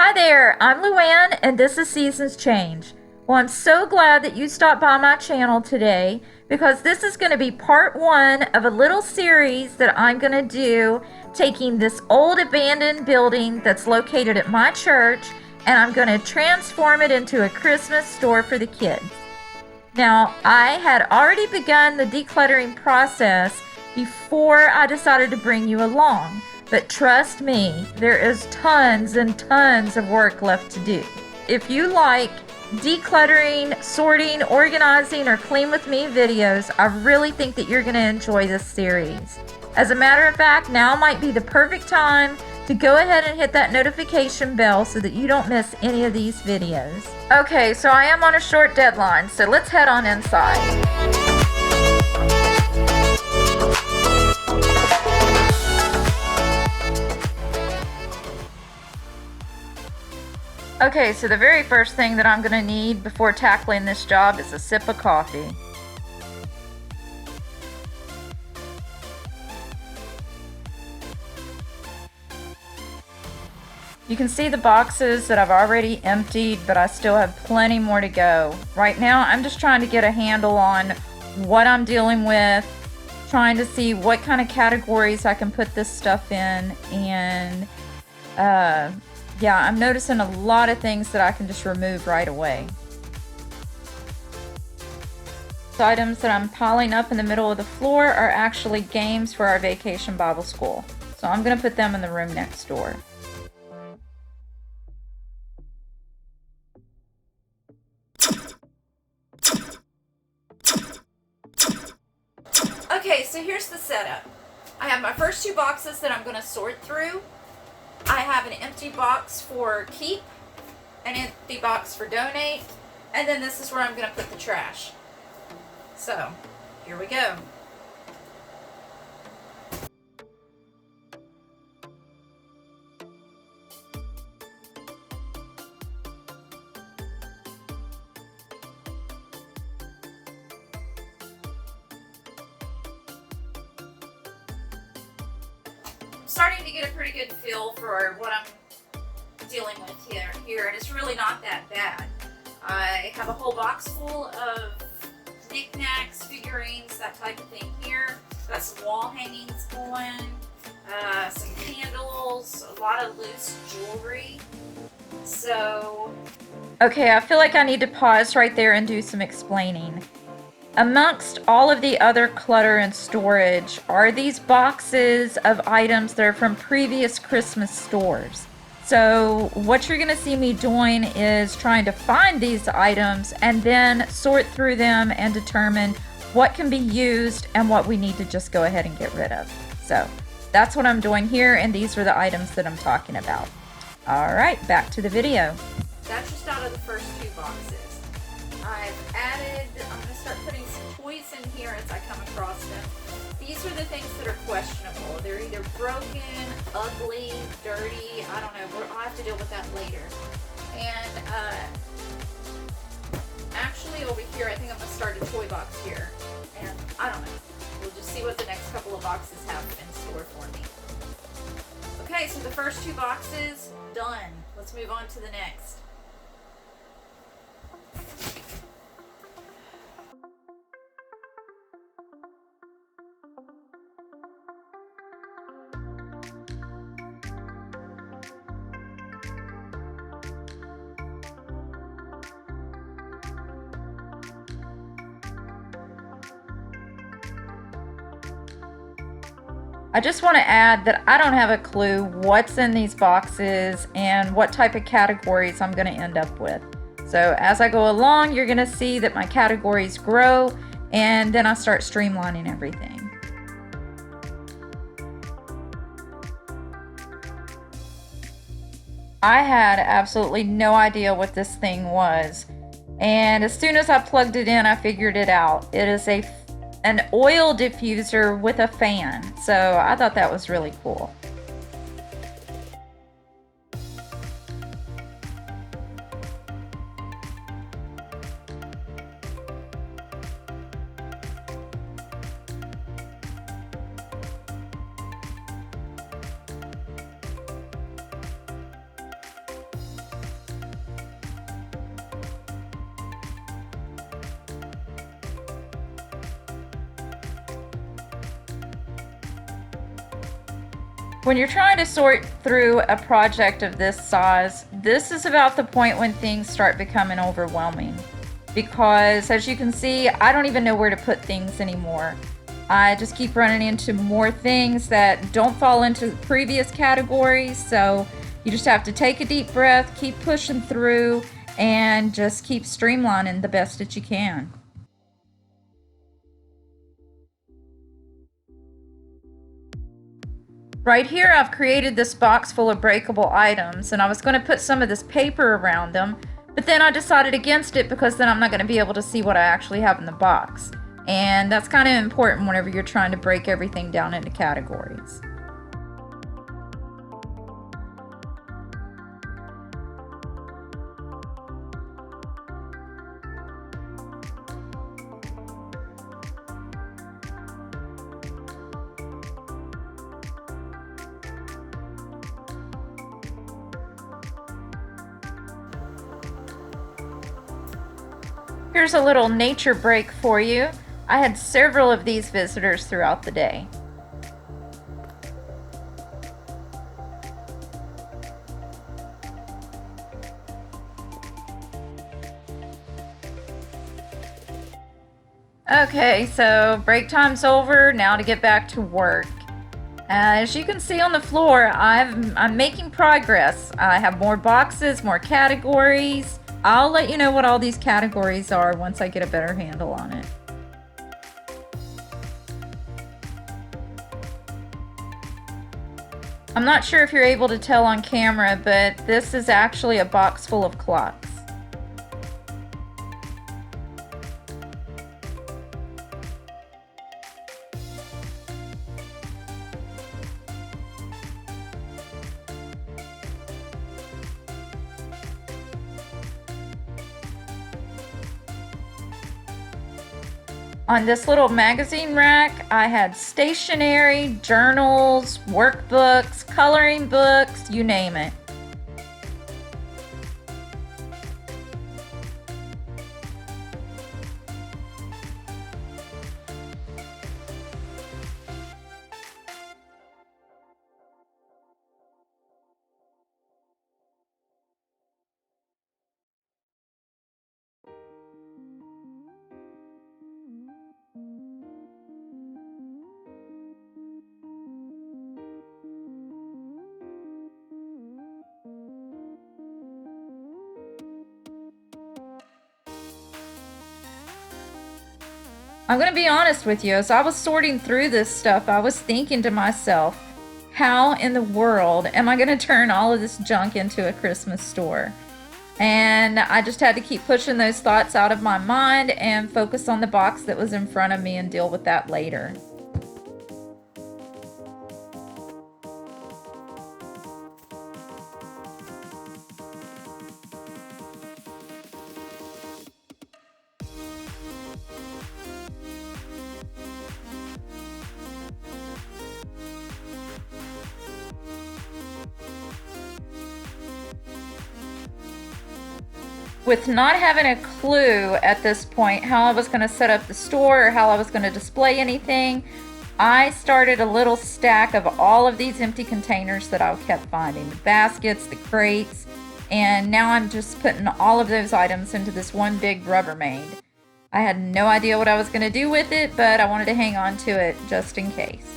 Hi there, I'm Luann and this is Seasons Change. Well, I'm so glad that you stopped by my channel today because this is going to be part one of a little series that I'm going to do taking this old abandoned building that's located at my church, and I'm going to transform it into a Christmas store for the kids. Now, I had already begun the decluttering process before I decided to bring you along. But trust me, there is tons and tons of work left to do. If you like decluttering, sorting, organizing, or clean with me videos, I really think that you're going to enjoy this series. As a matter of fact, now might be the perfect time to go ahead and hit that notification bell so that you don't miss any of these videos. Okay, so I am on a short deadline, so let's head on inside. Okay, so the very first thing that I'm going to need before tackling this job is a sip of coffee. You can see the boxes that I've already emptied, but I still have plenty more to go. Right now, I'm just trying to get a handle on what I'm dealing with, trying to see what kind of categories I can put this stuff in, and yeah, I'm noticing a lot of things that I can just remove right away. The items that I'm piling up in the middle of the floor are actually games for our vacation Bible school. So I'm going to put them in the room next door. Okay, so here's the setup. I have my first two boxes that I'm going to sort through. I have an empty box for keep, an empty box for donate, and then this is where I'm going to put the trash. So, here we go. Starting to get a pretty good feel for what I'm dealing with here, and it's really not that bad. I have a whole box full of knickknacks, figurines, that type of thing here. Got some wall hangings going, some candles, a lot of loose jewelry. So, okay, I feel like I need to pause right there and do some explaining. Amongst all of the other clutter and storage are these boxes of items that are from previous Christmas stores. So what you're going to see me doing is trying to find these items and then sort through them and determine what can be used and what we need to just go ahead and get rid of. So that's what I'm doing here, and these are the items that I'm talking about. All right, back to the video. That's just out of the first two boxes. I've added, I'm going to start putting some toys in here as I come across them. These are the things that are questionable. They're either broken, ugly, dirty, I don't know. I'll have to deal with that later. And actually over here, I think I'm going to start a toy box here. And I don't know. We'll just see what the next couple of boxes have in store for me. Okay, so the first two boxes, done. Let's move on to the next. I just want to add that I don't have a clue what's in these boxes and what type of categories I'm going to end up with. So as I go along, you're going to see that my categories grow, and then I start streamlining everything. I had absolutely no idea what this thing was, and as soon as I plugged it in, I figured it out. It is an oil diffuser with a fan, so I thought that was really cool. When you're trying to sort through a project of this size, this is about the point when things start becoming overwhelming. Because as you can see, I don't even know where to put things anymore. I just keep running into more things that don't fall into the previous categories, so you just have to take a deep breath, keep pushing through, and just keep streamlining the best that you can. Right here I've created this box full of breakable items, and I was going to put some of this paper around them, but then I decided against it because then I'm not going to be able to see what I actually have in the box. And that's kind of important whenever you're trying to break everything down into categories. Here's a little nature break for you. I had several of these visitors throughout the day. Okay, so break time's over. Now to get back to work. As you can see on the floor, I'm making progress. I have more boxes, more categories. I'll let you know what all these categories are once I get a better handle on it. I'm not sure if you're able to tell on camera, but this is actually a box full of clocks. On this little magazine rack, I had stationery, journals, workbooks, coloring books, you name it. I'm going to be honest with you, as I was sorting through this stuff, I was thinking to myself, how in the world am I going to turn all of this junk into a Christmas store? And I just had to keep pushing those thoughts out of my mind and focus on the box that was in front of me and deal with that later. With not having a clue at this point how I was going to set up the store or how I was going to display anything, I started a little stack of all of these empty containers that I kept finding. The baskets, the crates, and now I'm just putting all of those items into this one big Rubbermaid. I had no idea what I was going to do with it, but I wanted to hang on to it just in case.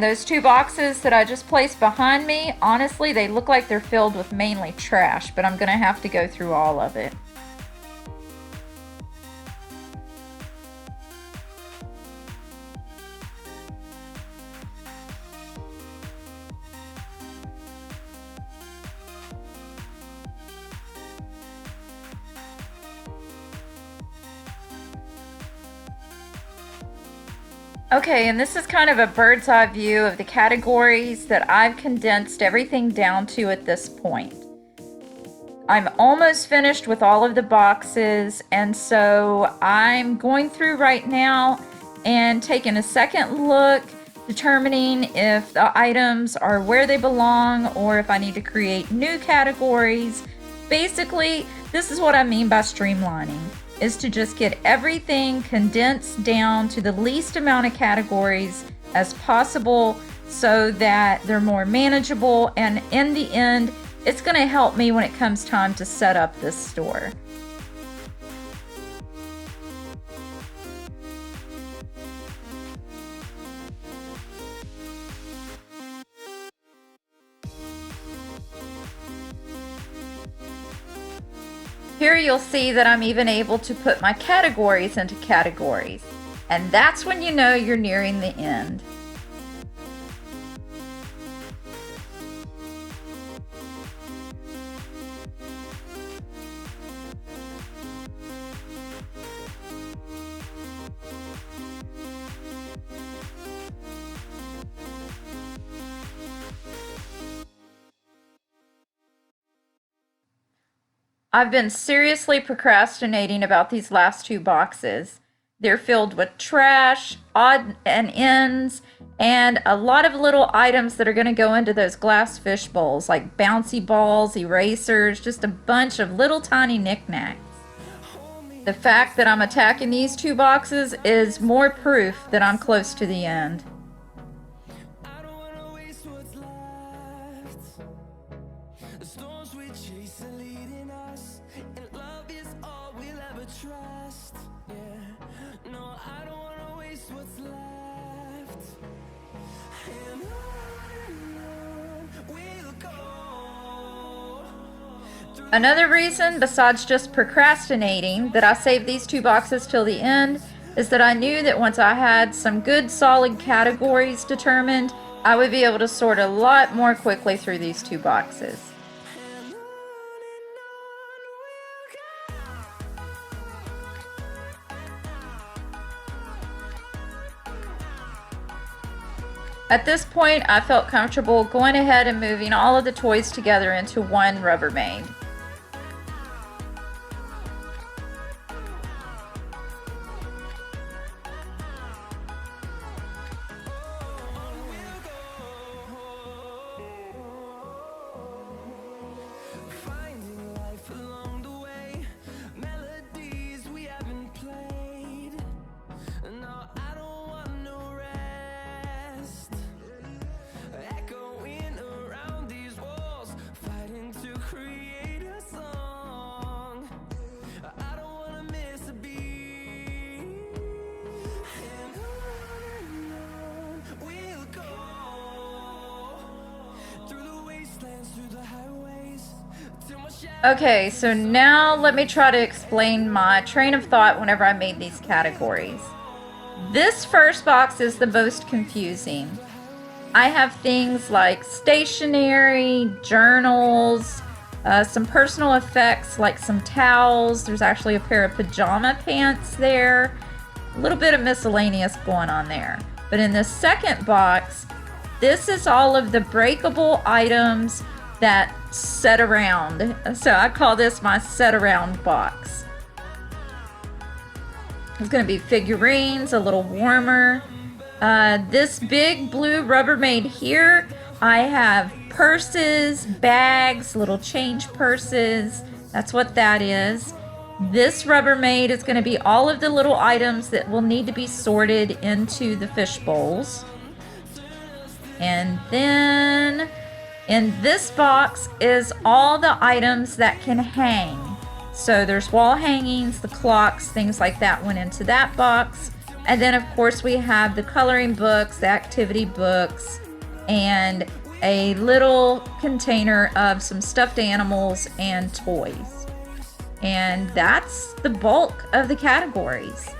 Those two boxes that I just placed behind me, honestly, they look like they're filled with mainly trash, but I'm going to have to go through all of it. Okay, and this is kind of a bird's eye view of the categories that I've condensed everything down to at this point. I'm almost finished with all of the boxes, and so I'm going through right now and taking a second look, determining if the items are where they belong or if I need to create new categories. Basically, this is what I mean by streamlining, is to just get everything condensed down to the least amount of categories as possible so that they're more manageable, and in the end, it's going to help me when it comes time to set up this store. Here you'll see that I'm even able to put my categories into categories, and that's when you know you're nearing the end. I've been seriously procrastinating about these last two boxes. They're filled with trash, odd and ends, and a lot of little items that are going to go into those glass fish bowls, like bouncy balls, erasers, just a bunch of little tiny knickknacks. The fact that I'm attacking these two boxes is more proof that I'm close to the end. Another reason, besides just procrastinating, that I saved these two boxes till the end is that I knew that once I had some good solid categories determined, I would be able to sort a lot more quickly through these two boxes. At this point, I felt comfortable going ahead and moving all of the toys together into one Rubbermaid. Okay, so now let me try to explain my train of thought whenever I made these categories. This first box is the most confusing. I have things like stationery, journals, some personal effects like some towels. There's actually a pair of pajama pants there. A little bit of miscellaneous going on there. But in the second box, this is all of the breakable items that set around. So I call this my set around box. It's going to be figurines, a little warmer. This big blue Rubbermaid here, I have purses, bags, little change purses. That's what that is. This Rubbermaid is going to be all of the little items that will need to be sorted into the fish bowls. And then in this box is all the items that can hang. So there's wall hangings, the clocks, things like that went into that box. And then of course we have the coloring books, the activity books, and a little container of some stuffed animals and toys. And that's the bulk of the categories.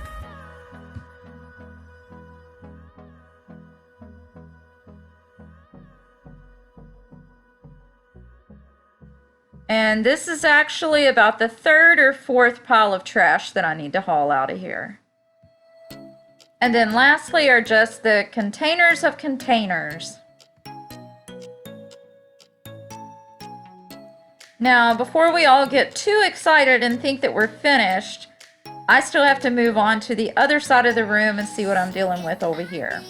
And this is actually about the third or fourth pile of trash that I need to haul out of here. And then lastly are just the containers of containers. Now, before we all get too excited and think that we're finished, I still have to move on to the other side of the room and see what I'm dealing with over here.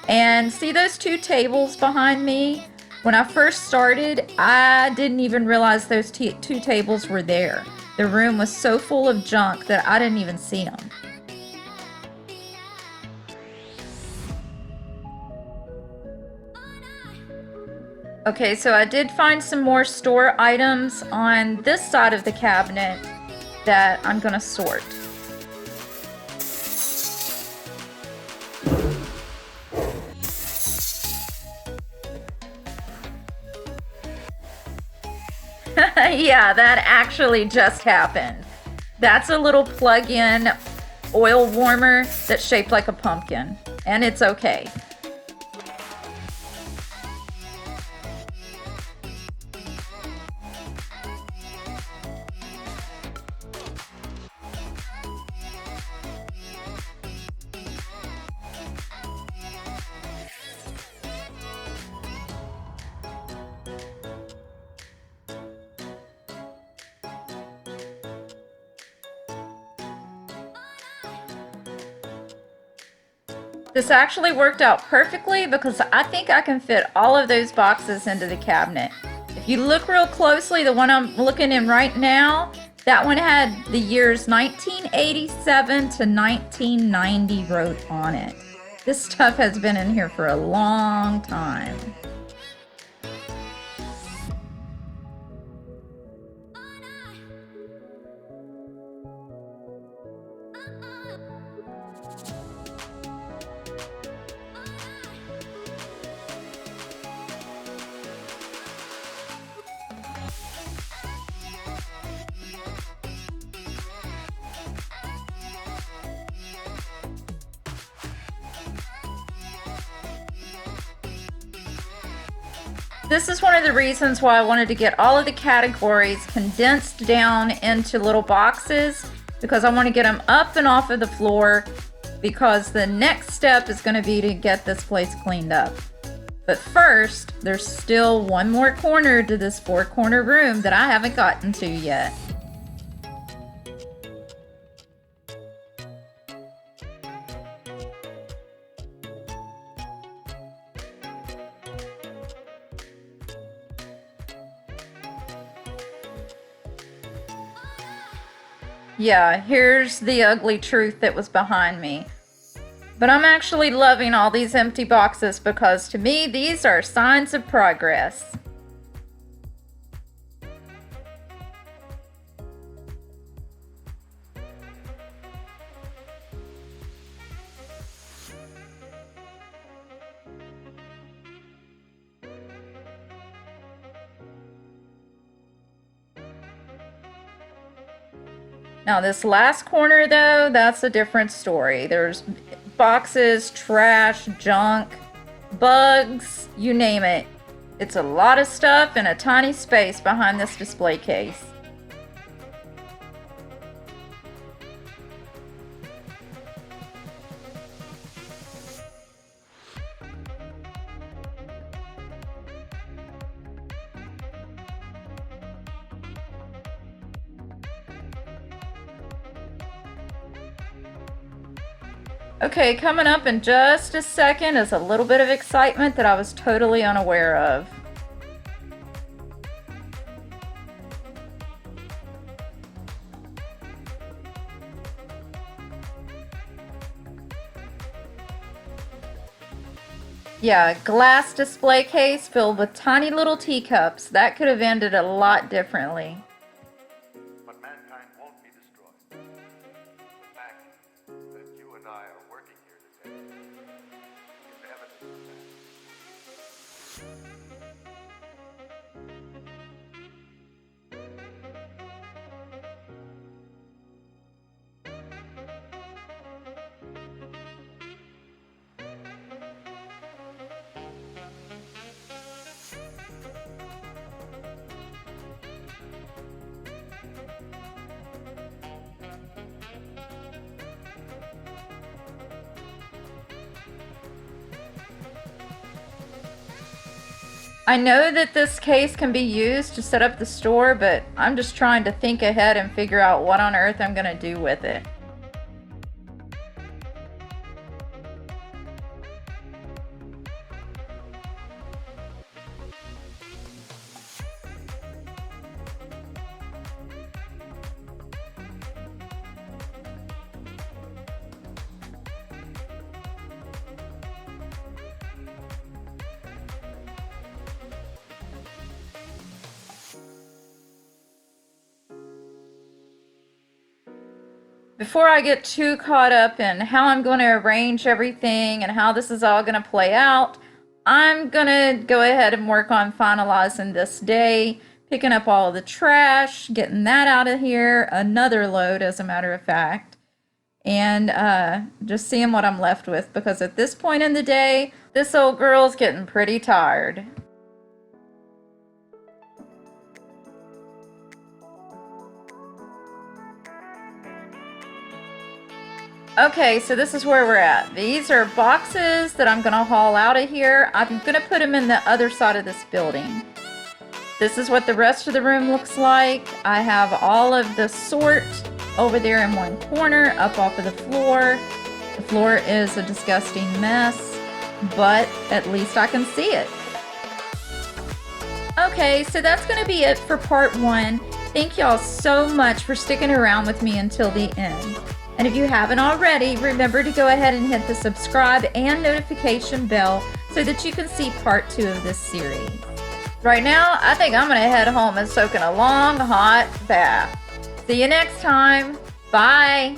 And see those two tables behind me? When I first started, I didn't even realize those two tables were there. The room was so full of junk that I didn't even see them. Okay, so I did find some more store items on this side of the cabinet that I'm gonna sort. Yeah, that actually just happened. That's a little plug-in oil warmer that's shaped like a pumpkin, and it's okay. This actually worked out perfectly because I think I can fit all of those boxes into the cabinet. If you look real closely, the one I'm looking in right now, that one had the years 1987 to 1990 wrote on it. This stuff has been in here for a long time. This is one of the reasons why I wanted to get all of the categories condensed down into little boxes, because I want to get them up and off of the floor, because the next step is going to be to get this place cleaned up. But first, there's still one more corner to this 4-corner room that I haven't gotten to yet. Yeah, here's the ugly truth that was behind me. But I'm actually loving all these empty boxes because to me, these are signs of progress. Now this last corner though, that's a different story. There's boxes, trash, junk, bugs, you name it. It's a lot of stuff in a tiny space behind this display case. Okay, coming up in just a second is a little bit of excitement that I was totally unaware of. Yeah, glass display case filled with tiny little teacups. That could have ended a lot differently. But mankind won't be destroyed. The fact that you and I are working here today is evidence of that. I know that this case can be used to set up the store, but I'm just trying to think ahead and figure out what on earth I'm gonna do with it. Before I get too caught up in how I'm going to arrange everything and how this is all going to play out, I'm going to go ahead and work on finalizing this day, picking up all of the trash, getting that out of here, another load as a matter of fact, and just seeing what I'm left with, because at this point in the day, this old girl's getting pretty tired. Okay, so this is where we're at. These are boxes that I'm gonna haul out of here. I'm gonna put them in the other side of this building. This is what the rest of the room looks like. I have all of the sort over there in one corner, up off of the floor. The floor is a disgusting mess, but at least I can see it. Okay, so that's gonna be it for part 1. Thank y'all so much for sticking around with me until the end. And if you haven't already, remember to go ahead and hit the subscribe and notification bell so that you can see part 2 of this series. Right now, I think I'm gonna head home and soak in a long, hot bath. See you next time. Bye.